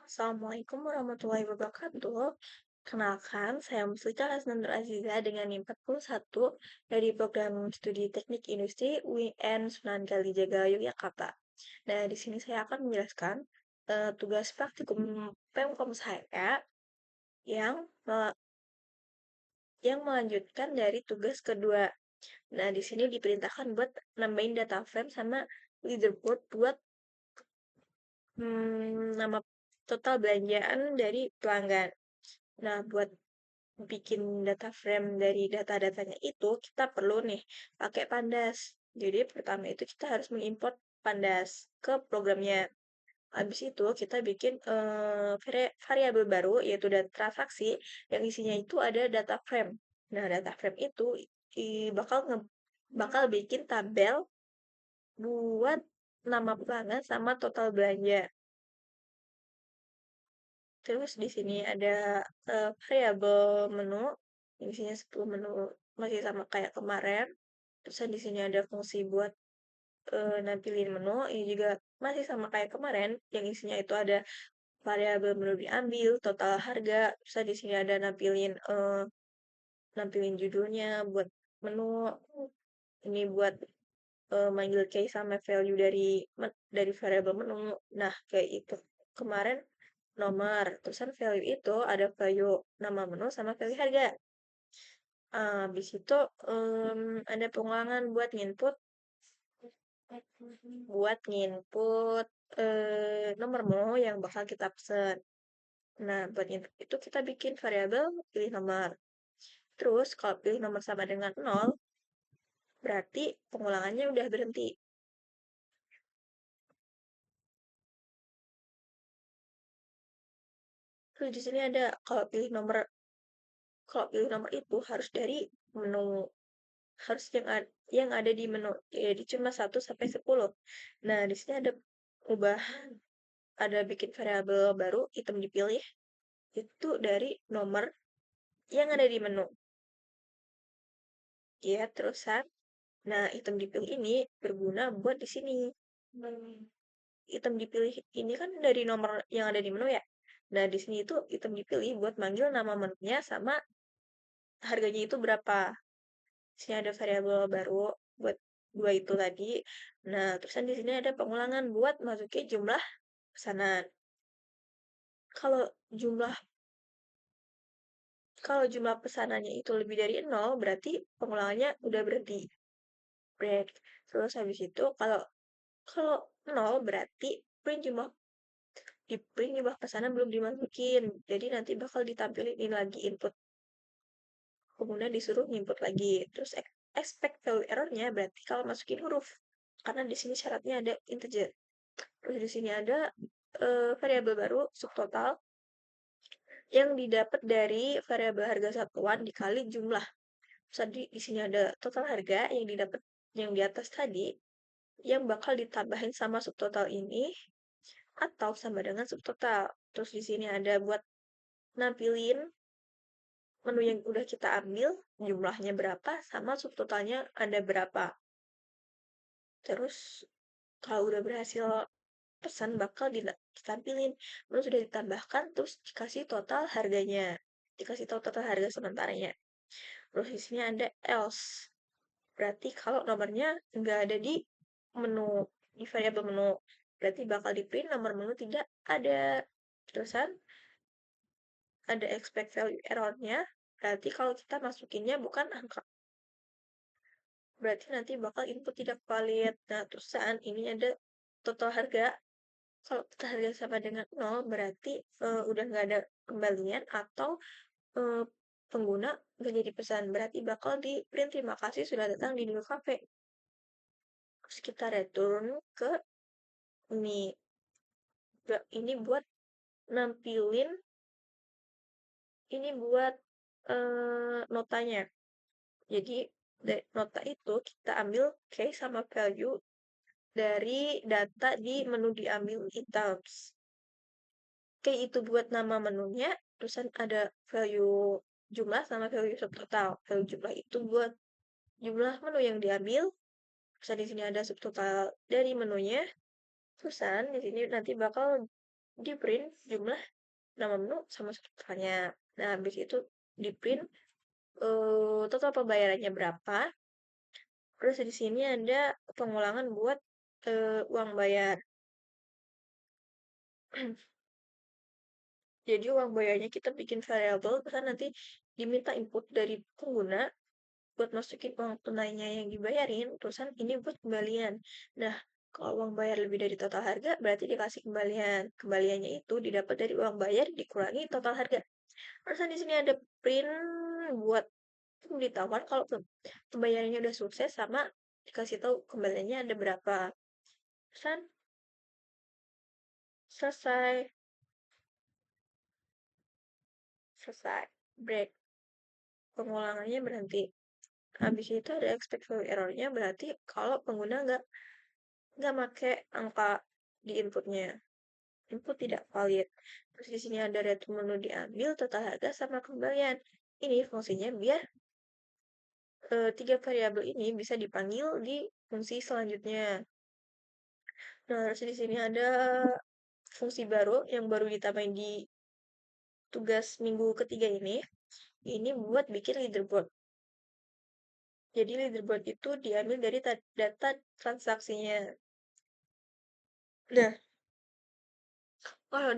Assalamualaikum warahmatullahi wabarakatuh. Kenalkan, saya Muslika Hasnanur Aziza dengan NIM 41 dari Program Studi Teknik Industri UIN Sunan Kalijaga, Yogyakarta. Nah, di sini saya akan menjelaskan tugas praktikum Pemkom saya yang me- yang melanjutkan dari tugas kedua. Nah, di sini diperintahkan buat nambahin data frame sama leaderboard buat nama total belanjaan dari pelanggan. Nah, buat bikin data frame dari data-datanya itu, kita perlu nih pakai Pandas. Jadi, pertama itu kita harus mengimport Pandas ke programnya. Habis itu, kita bikin variabel baru, yaitu data transaksi, yang isinya itu ada data frame. Nah, data frame itu bakal bikin tabel buat nama pelanggan sama total belanja. Terus di sini ada variabel menu, yang isinya 10 menu masih sama kayak kemarin. Terus di sini ada fungsi buat nampilin menu, ini juga masih sama kayak kemarin, yang isinya itu ada variabel menu diambil, total harga. Terus di sini ada nampilin judulnya buat menu. Ini buat manggil key sama value dari variabel menu. Nah, kayak itu. Kemarin nomor, terusan value itu ada value nama menu sama value harga. Habis itu ada pengulangan buat nginput nomor menu yang bakal kita pesen. Nah, buat input itu kita bikin variabel pilih nomor. Terus kalau pilih nomor sama dengan 0, berarti pengulangannya udah berhenti. Terus di sini ada kalau pilih nomor itu harus dari menu, harus yang ada di menu, jadi cuma 1 sampai 10. Nah, di sini ubah ada bikin variabel baru item dipilih itu dari nomor yang ada di menu. Ya, terusan. Nah, item dipilih ini berguna buat di sini. Item dipilih ini kan dari nomor yang ada di menu ya. Nah, di sini itu item dipilih buat manggil nama menunya sama harganya itu berapa. Sini ada variabel baru buat dua itu tadi. Nah, terusan di sini ada pengulangan buat masukin jumlah pesanan. Kalau jumlah kalau jumlah pesanannya itu lebih dari 0, berarti pengulangannya udah berhenti. Break. Terus habis itu kalau kalau 0 berarti print jumlah di print jumlah pesanan belum dimasukin. Jadi nanti bakal ditampilin ini lagi input. Kemudian disuruh input lagi. Terus expect value error-nya berarti kalau masukin huruf. Karena di sini syaratnya ada integer. Terus di sini ada variabel baru subtotal yang didapat dari variabel harga satuan dikali jumlah. Tadi di sini ada total harga yang didapat yang di atas tadi yang bakal ditambahin sama subtotal ini atau sama dengan subtotal. Terus di sini ada buat nampilin menu yang udah kita ambil, jumlahnya berapa, sama subtotalnya ada berapa. Terus kalau udah berhasil pesan bakal ditampilin. Menu sudah ditambahkan, terus dikasih total harganya. Dikasih tahu total harga sementaranya. Terus di sini ada else. Berarti kalau nomornya nggak ada di menu, di variabel menu, berarti bakal di print nomor menu tidak ada. Terusan ada expect value error-nya, berarti kalau kita masukinnya bukan angka. Berarti nanti bakal input tidak valid. Nah, terusan ini ada total harga. Kalau total harga sama dengan 0, berarti udah nggak ada kembalian atau eh, pengguna nggak jadi pesan. Berarti bakal di print terima kasih sudah datang di Dulu Cafe. Terus kita return ke ini. Ini buat nampilin, ini buat notanya. Jadi nota itu kita ambil key sama value dari data di menu diambil items. Key itu buat nama menunya, terusan ada value jumlah sama value subtotal. Value jumlah itu buat jumlah menu yang diambil. Terus di sini ada subtotal dari menunya. Terusan di sini nanti bakal di print jumlah nama menu sama strukturnya. Nah, habis itu di print total pembayarannya berapa. Terus di sini ada pengulangan buat uang bayar. Jadi uang bayarnya kita bikin variable, terus nanti diminta input dari pengguna buat masukin uang tunainya yang dibayarin, terusan ini buat kembalian. Nah, kalau uang bayar lebih dari total harga, berarti dikasih kembalian. Kembaliannya itu didapat dari uang bayar dikurangi total harga. Terusan di sini ada print buat pemberitahuan kalau pembayarannya udah sukses sama dikasih tahu kembaliannya ada berapa. Terusan selesai, selesai, break. Pengulangannya berhenti. Habis itu ada expect value error-nya berarti kalau pengguna nggak make angka di inputnya. Input tidak valid. Terus di sini ada return menu diambil, total harga sama kembalian. Ini fungsinya biar tiga variabel ini bisa dipanggil di fungsi selanjutnya. Nah, terus di sini ada fungsi baru yang baru ditambahin di tugas minggu ketiga ini. Ini buat bikin leaderboard. Jadi leaderboard itu diambil dari data transaksinya. Nah, kalau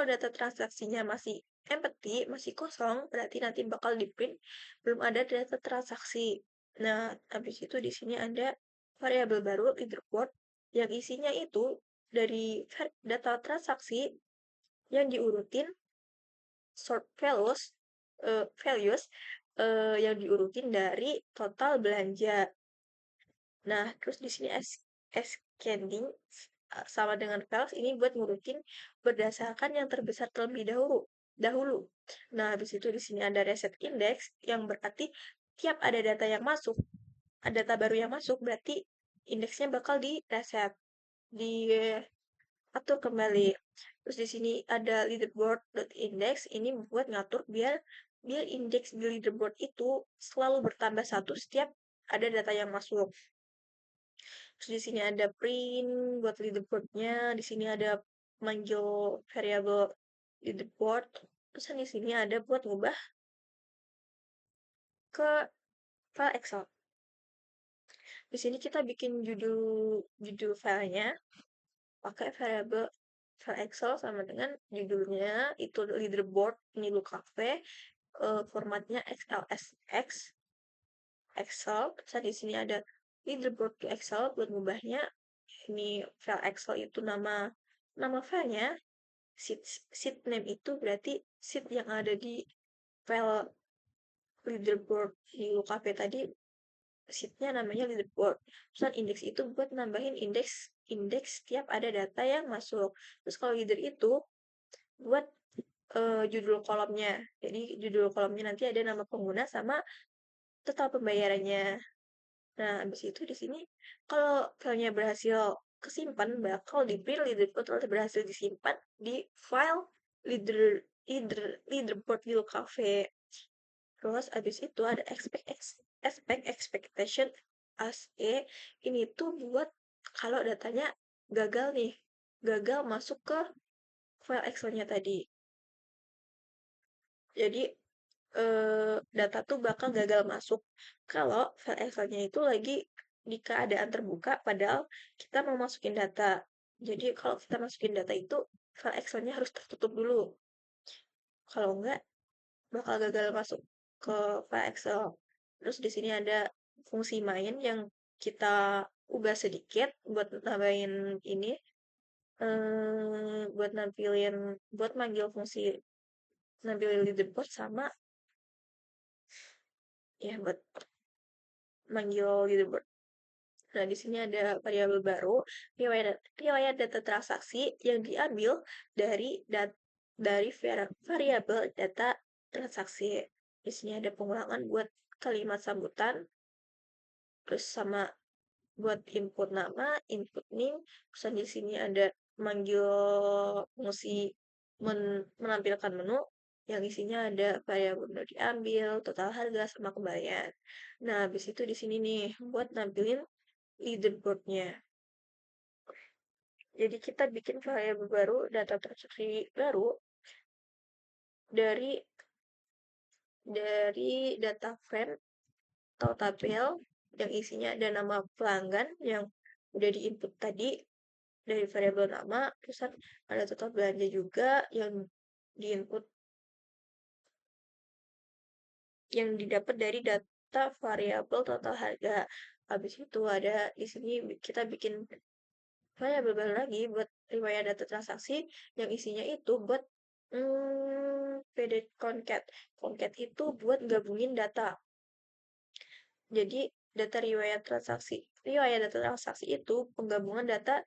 data transaksinya masih empty, masih kosong, berarti nanti bakal di-print belum ada data transaksi. Nah, habis itu di sini ada variabel baru leaderboard yang isinya itu dari data transaksi yang diurutin sort values yang diurutin dari total belanja. Nah, terus di sini ascending sama dengan files ini buat ngurutin berdasarkan yang terbesar terlebih dahulu. Dahulu. Nah, habis itu di sini ada reset index yang berarti tiap ada data yang masuk, ada data baru yang masuk berarti indeksnya bakal di reset, diatur kembali. Terus di sini ada leaderboard.index ini buat ngatur biar biar indeks di leaderboard itu selalu bertambah satu setiap ada data yang masuk. Terus di sini ada print buat leaderboardnya, di sini ada manggil variabel leaderboard, terus di sini ada buat ngubah ke file Excel. Di sini kita bikin judul filenya pakai variabel file Excel sama dengan judulnya itu leaderboard Nilu Cafe, formatnya XLSX Excel. Terus di sini ada leaderboard to Excel buat ngubahnya. Ini file Excel itu nama filenya. Sheet name itu berarti sheet yang ada di file leaderboard di UKP tadi, sheetnya namanya leaderboard. Terus indeks itu buat nambahin indeks tiap ada data yang masuk. Terus kalau leader itu buat judul kolomnya. Jadi judul kolomnya nanti ada nama pengguna sama total pembayarannya. Nah, habis itu di sini kalau filenya berhasil kesimpan bakal di print leaderboard atau berhasil disimpan di file leader leaderboard di cafe. Terus habis itu ada expectation as ini tuh buat kalau datanya gagal nih, gagal masuk ke file Excel-nya tadi. Jadi data tuh bakal gagal masuk kalau file Excel-nya itu lagi di keadaan terbuka padahal kita mau masukin data. Jadi kalau kita masukin data itu file Excel-nya harus tertutup dulu. Kalau enggak bakal gagal masuk ke file Excel. Terus di sini ada fungsi main yang kita ubah sedikit buat nambahin ini buat manggil fungsi nampilin leaderboard sama ya buat manggil leaderboard. Nah, di sini ada variabel baru, riwayat data transaksi yang diambil dari variabel data transaksi. Di sini ada pengulangan buat kalimat sambutan, terus sama buat input nama, input name, terus di sini ada manggil fungsi menampilkan menu yang isinya ada variabel menu diambil, total harga sama kembalian. Nah, habis itu di sini nih buat nampilin leaderboardnya. Jadi kita bikin variabel baru, data transaksi baru dari data frame atau tabel yang isinya ada nama pelanggan yang udah diinput tadi dari variabel nama, terus ada total belanja juga yang diinput yang didapat dari data variabel total harga. Habis itu ada di sini kita bikin variabel baru lagi buat riwayat data transaksi yang isinya itu buat PD concat. Concat itu buat gabungin data. Jadi data riwayat data transaksi itu penggabungan data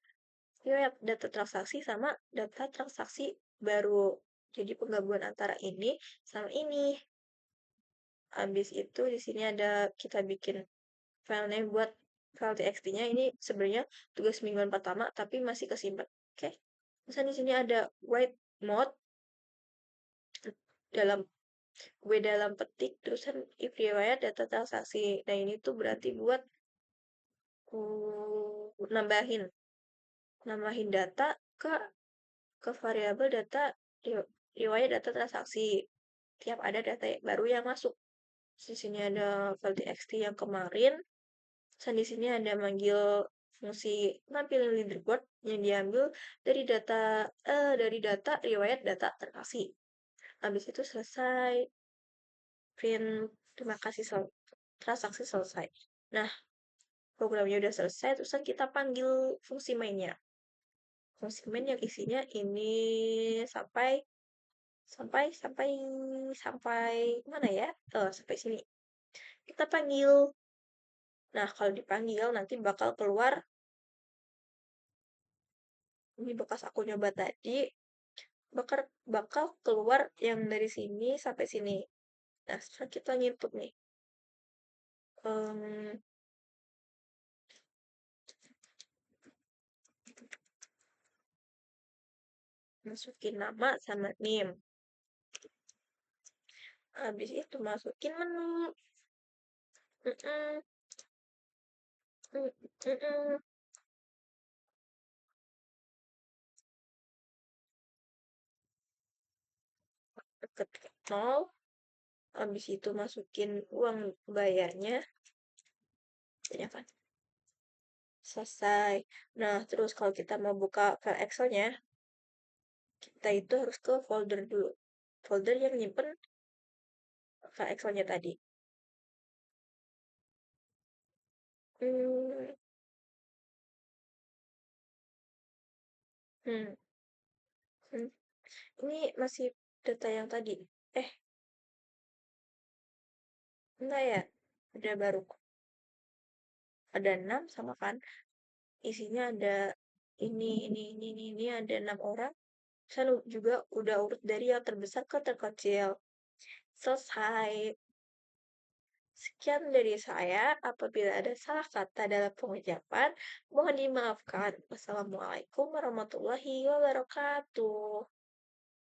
riwayat data transaksi sama data transaksi baru. Jadi penggabungan antara ini sama ini. Habis itu di sini ada kita bikin filenya buat file txt-nya ini sebenarnya tugas mingguan pertama tapi masih kesimpan. Oke. Terus di sini ada white mode dalam dalam petik terusan if riwayat data transaksi. Nah, ini tuh berarti buat nambahin nambahin data ke variabel data riwayat data transaksi. Tiap ada data baru yang masuk. Di sini ada file txt yang kemarin. Dan di sini ada manggil fungsi nampilin leaderboard yang diambil dari data riwayat data transaksi. Habis itu selesai print terima kasih transaksi selesai. Nah, programnya udah selesai, terus kan kita panggil fungsi mainnya. Fungsi main yang isinya ini sampai sampai sampai sampai mana ya? Sampai sini. Kita panggil. Nah, kalau dipanggil nanti bakal keluar ini bekas aku nyoba tadi bakal bakal keluar yang dari sini sampai sini. Nah, setelah kita nginput nih. Em, masukin nama sama NIM. Habis itu masukin menu. Mm-mm, mm-mm. Ketik 0. Habis itu masukin uang bayarnya. Ya kan? Selesai. Nah, terus kalau kita mau buka file Excel-nya, kita itu harus ke folder dulu. Folder yang nyimpen file Excel-nya tadi. Hmm, hmm, hmm. Ini masih data yang tadi. Eh, enggak ya? Ada baru. Ada 6 sama kan? Isinya ada ini ada 6 orang. Saya juga udah urut dari yang terbesar ke terkecil. Selesai. Sekian dari saya. Apabila ada salah kata dalam pengucapan, mohon dimaafkan. Wassalamualaikum warahmatullahi wabarakatuh.